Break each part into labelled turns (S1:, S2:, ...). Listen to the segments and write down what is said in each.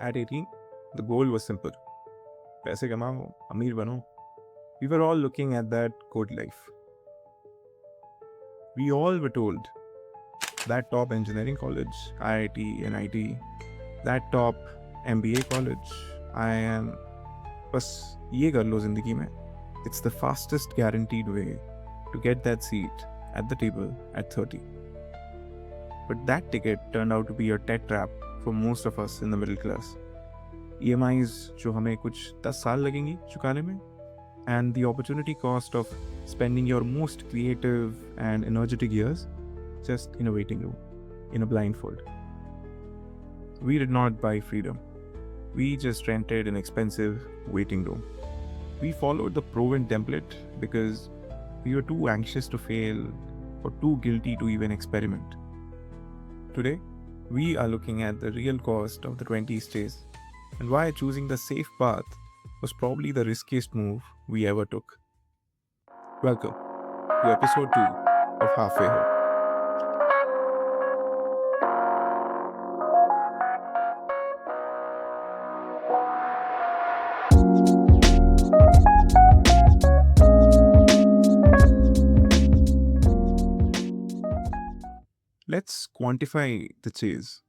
S1: At 18, the goal was simple. पैसे कमाओ, अमीर बनो. We were all looking at that good life. We all were told that top engineering college, IIT, NIT, that top MBA college, IIM, बस ये कर लो जिंदगी में. It's the fastest guaranteed way to get that seat at the table at 30. But that ticket turned out to be a debt trap for most of us in the middle class. EMIs जो हमें कुछ 10 साल लगेंगी चुकाने में, and the opportunity cost of spending your most creative and energetic years just in a waiting room, in a blindfold. We did not buy freedom. We just rented an expensive waiting room. We followed the proven template because we were too anxious to fail or too guilty to even experiment. Today, we are looking at the real cost of the 20s days and why choosing the safe path was probably the riskiest move we ever took. Welcome to episode 2 of Halfway Home. Let's quantify the chase.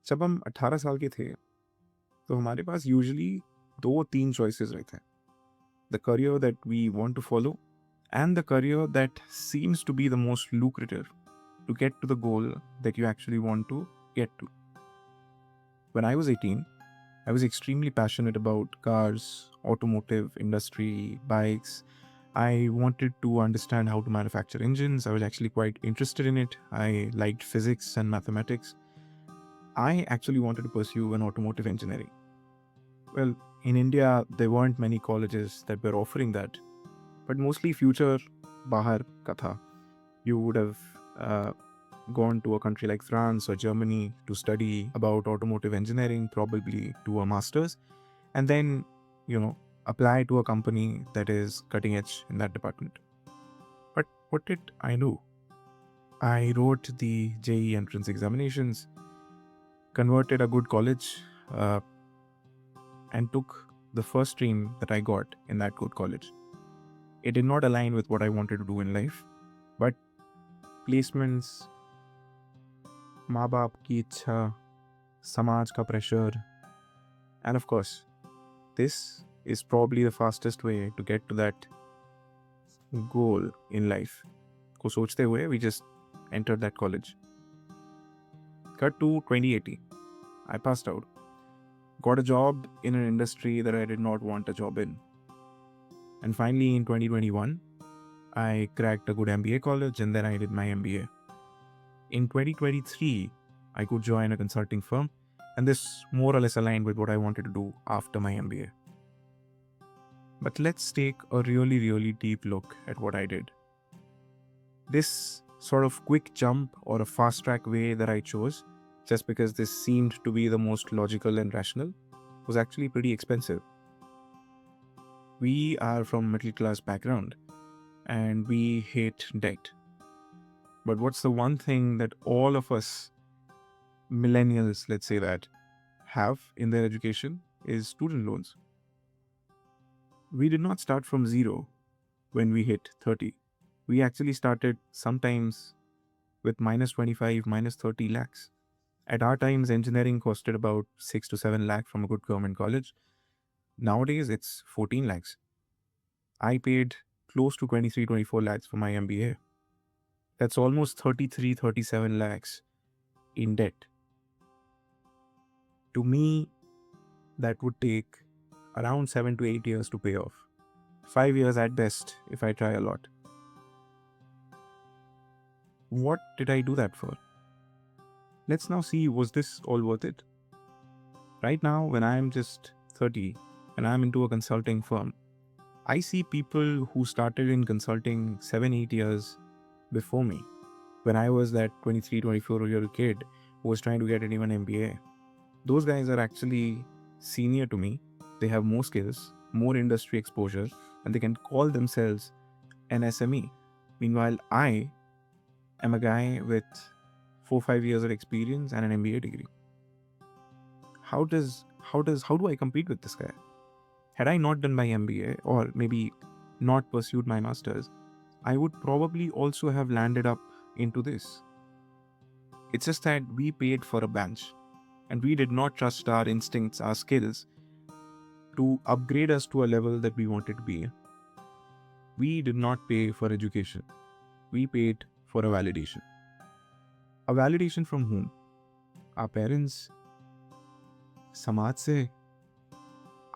S1: जब हम 18 साल के थे तो हमारे पास usually 2-3 choices रहते हैं. The career that we want to follow and the career that seems to be the most lucrative to get to the goal that you actually want to get to. When I was 18, I was extremely passionate about cars, automotive industry, bikes. I wanted to understand how to manufacture engines. I was actually quite interested in it. I liked physics and mathematics. I actually wanted to pursue an automotive engineering. Well, in India, there weren't many colleges that were offering that, but mostly future bahar ka tha. You would have gone to a country like France or Germany to study about automotive engineering, probably do a master's, and then, apply to a company that is cutting edge in that department. But what did I do? I wrote the JEE entrance examinations, converted a good college, and took the first stream that I got in that good college. It did not align with what I wanted to do in life, but placements, माँ बाप की इच्छा, समाज का pressure, and of course, this is probably the fastest way to get to that goal in life. को सोचते हुए, we just entered that college. Cut to 2018. I passed out. Got a job in an industry that I did not want a job in. And finally, in 2021, I cracked a good MBA college and then I did my MBA. In 2023, I could join a consulting firm, and this more or less aligned with what I wanted to do after my MBA. But let's take a really, really deep look at what I did. This sort of quick jump or a fast track way that I chose, just because this seemed to be the most logical and rational, was actually pretty expensive. We are from middle class background and we hate debt. But what's the one thing that all of us millennials, let's say that, have in their education is student loans. We did not start from zero when we hit 30. We actually started sometimes with minus 25, minus 30 lakhs. At our times, engineering costed about 6 to 7 lakh from a good government college. Nowadays, it's 14 lakhs. I paid close to 23, 24 lakhs for my MBA. That's almost 33, 37 lakhs in debt. To me, that would take around 7 to 8 years to pay off. 5 years at best if I try a lot. What did I do that for? Let's now see, was this all worth it? Right now, when I'm just 30 and I'm into a consulting firm, I see people who started in consulting 7-8 years before me. When I was that 23, 24-year-old kid who was trying to get into an MBA. Those guys are actually senior to me. They have more skills, more industry exposure, and they can call themselves an SME. Meanwhile, I am a guy with 4-5 years of experience and an MBA degree. how do I compete with this guy? Had I not done my MBA, or maybe not pursued my masters, I would probably also have landed up into this. It's just that we paid for a bench, and we did not trust our instincts, our skills, to upgrade us to a level that we wanted to be. We did not pay for education. We paid for a validation. A validation from whom? Our parents? Samaj se?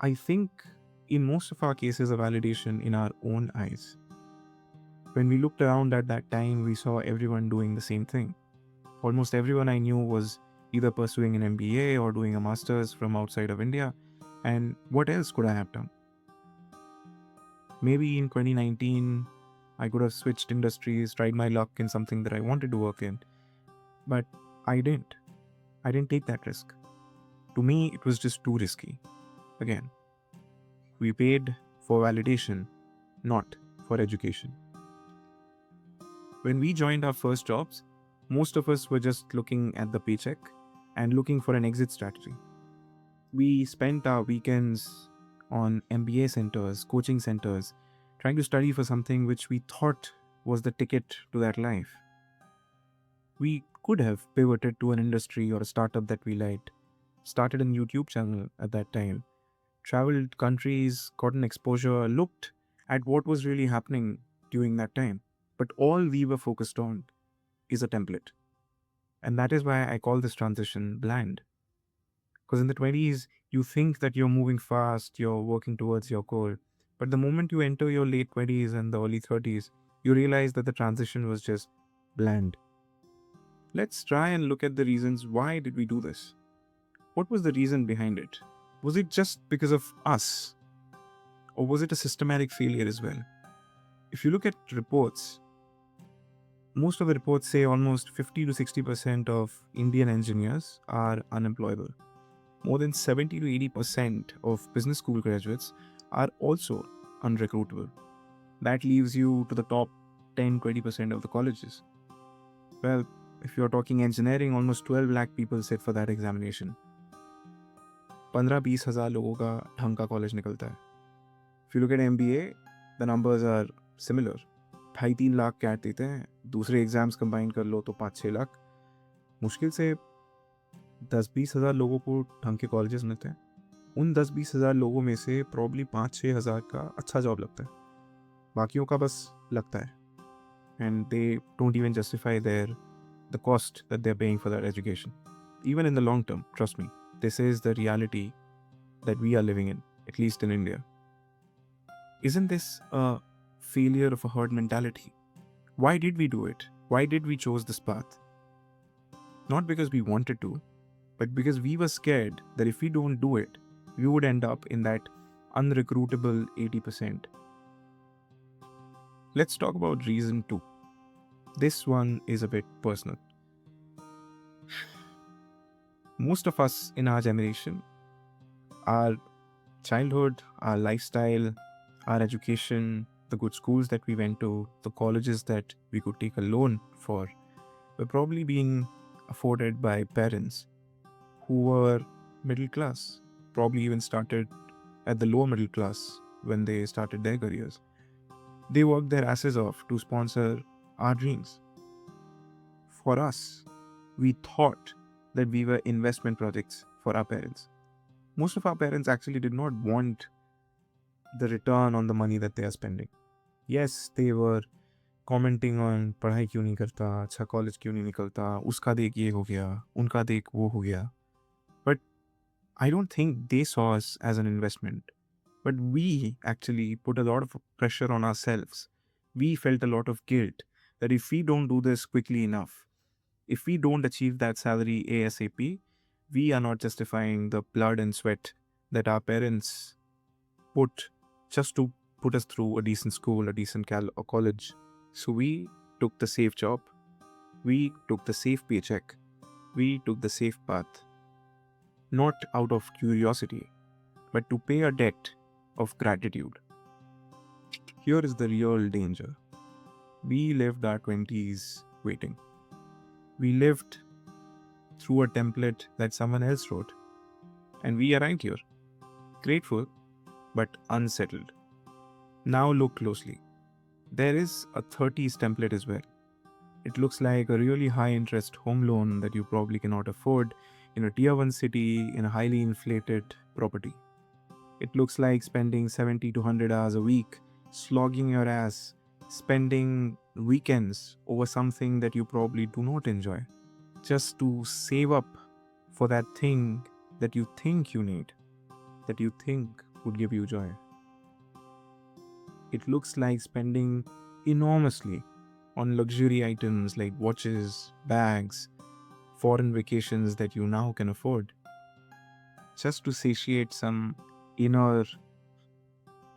S1: I think in most of our cases, a validation in our own eyes. When we looked around at that time, we saw everyone doing the same thing. Almost everyone I knew was either pursuing an MBA or doing a master's from outside of India. And what else could I have done? Maybe in 2019, I could have switched industries, tried my luck in something that I wanted to work in. But I didn't. I didn't take that risk. To me, it was just too risky. Again, we paid for validation, not for education. When we joined our first jobs, most of us were just looking at the paycheck and looking for an exit strategy. We spent our weekends on MBA centers, coaching centers, trying to study for something which we thought was the ticket to that life. We could have pivoted to an industry or a startup that we liked, started a YouTube channel at that time, traveled countries, gotten exposure, looked at what was really happening during that time. But all we were focused on is a template. And that is why I call this transition bland. Because in the 20s, you think that you're moving fast, you're working towards your goal. But the moment you enter your late 20s and the early 30s, you realize that the transition was just bland. Let's try and look at the reasons why did we do this? What was the reason behind it? Was it just because of us? Or was it a systematic failure as well? If you look at reports, most of the reports say almost 50 to 60% of Indian engineers are unemployable. More than 70 to 80% of business school graduates are also unrecruitable. That leaves you to the top 10-20% of the colleges. Well, if you're talking engineering, almost 12 lakh people sit for that examination. 15-20 हज़ार लोगों का ढंग का college निकलता है. If you look at MBA, the numbers are similar. 2.5-3 lakh CAT देते हैं, दूसरे एग्जाम्स कंबाइन कर लो तो 5-6 लाख. मुश्किल से 10-20 हज़ार लोगों को ढंग के कॉलेजेस मिलते हैं. उन 10-20 हज़ार लोगों में से प्रॉब्ली 5-6 हज़ार का अच्छा जॉब लगता है, बाकियों का बस लगता है. And they don't even justify the cost that they're paying for their education. Even in the long term, trust me, this is the reality that we are living in, at least in India. Isn't this a failure of a herd mentality? Why did we do it? Why did we choose this path? Not because we wanted to, but because we were scared that if we don't do it, we would end up in that unrecruitable 80%. Let's talk about reason 2. This one is a bit personal. Most of us in our generation, our childhood, our lifestyle, our education, the good schools that we went to, the colleges that we could take a loan for, were probably being afforded by parents who were middle class, probably even started at the lower middle class when they started their careers. They worked their asses off to sponsor our dreams. For us, we thought that we were investment projects for our parents. Most of our parents actually did not want the return on the money that they are spending. Yes, they were commenting on पढ़ाई क्यों नहीं करता, अच्छा college क्यों नहीं निकलता, उसका देख ये हो गया, उनका देख वो हो गया. But I don't think they saw us as an investment. But we actually put a lot of pressure on ourselves. We felt a lot of guilt that if we don't do this quickly enough, if we don't achieve that salary ASAP, we are not justifying the blood and sweat that our parents put just to put us through a decent school, a decent college. So we took the safe job, we took the safe paycheck, we took the safe path. Not out of curiosity, but to pay a debt of gratitude. Here is the real danger. We lived our 20s waiting. We lived through a template that someone else wrote. And we arrived here, grateful but unsettled. Now look closely. There is a 30s template as well. It looks like a really high interest home loan that you probably cannot afford in a tier 1 city in a highly inflated property. It looks like spending 70 to 100 hours a week, slogging your ass, spending weekends over something that you probably do not enjoy, just to save up for that thing that you think you need, that you think would give you joy. It looks like spending enormously on luxury items like watches, bags, foreign vacations that you now can afford, just to satiate some inner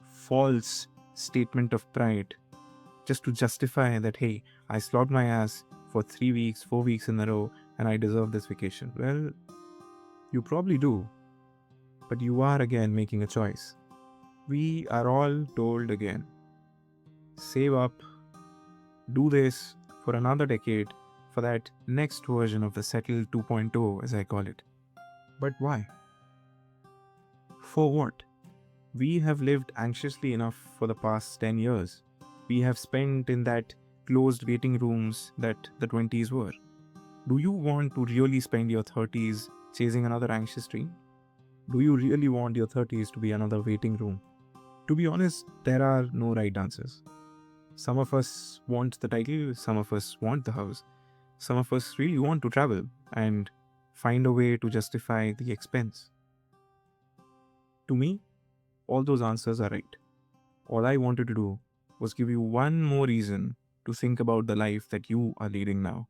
S1: false statement of pride, just to justify that, hey, I slogged my ass for 3 weeks, 4 weeks in a row, and I deserve this vacation. Well, you probably do, but you are again making a choice. We are all told again, save up, do this for another decade, for that next version of the Settle 2.0, as I call it. But why? For what? We have lived anxiously enough for the past 10 years. We have spent in that closed waiting rooms that the 20s were. Do you want to really spend your 30s chasing another anxious dream? Do you really want your 30s to be another waiting room? To be honest, there are no right answers. Some of us want the title, some of us want the house, some of us really want to travel and find a way to justify the expense. To me, all those answers are right. All I wanted to do was give you one more reason to think about the life that you are leading now.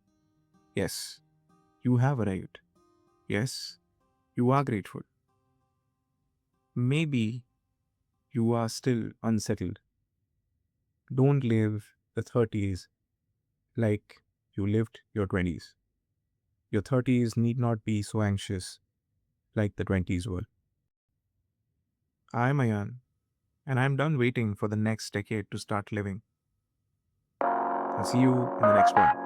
S1: Yes, you have arrived. Yes, you are grateful. Maybe you are still unsettled. Don't live the 30s like you lived your 20s. Your 30s need not be so anxious like the 20s were. I'm Ayan, and I'm done waiting for the next decade to start living. I'll see you in the next one.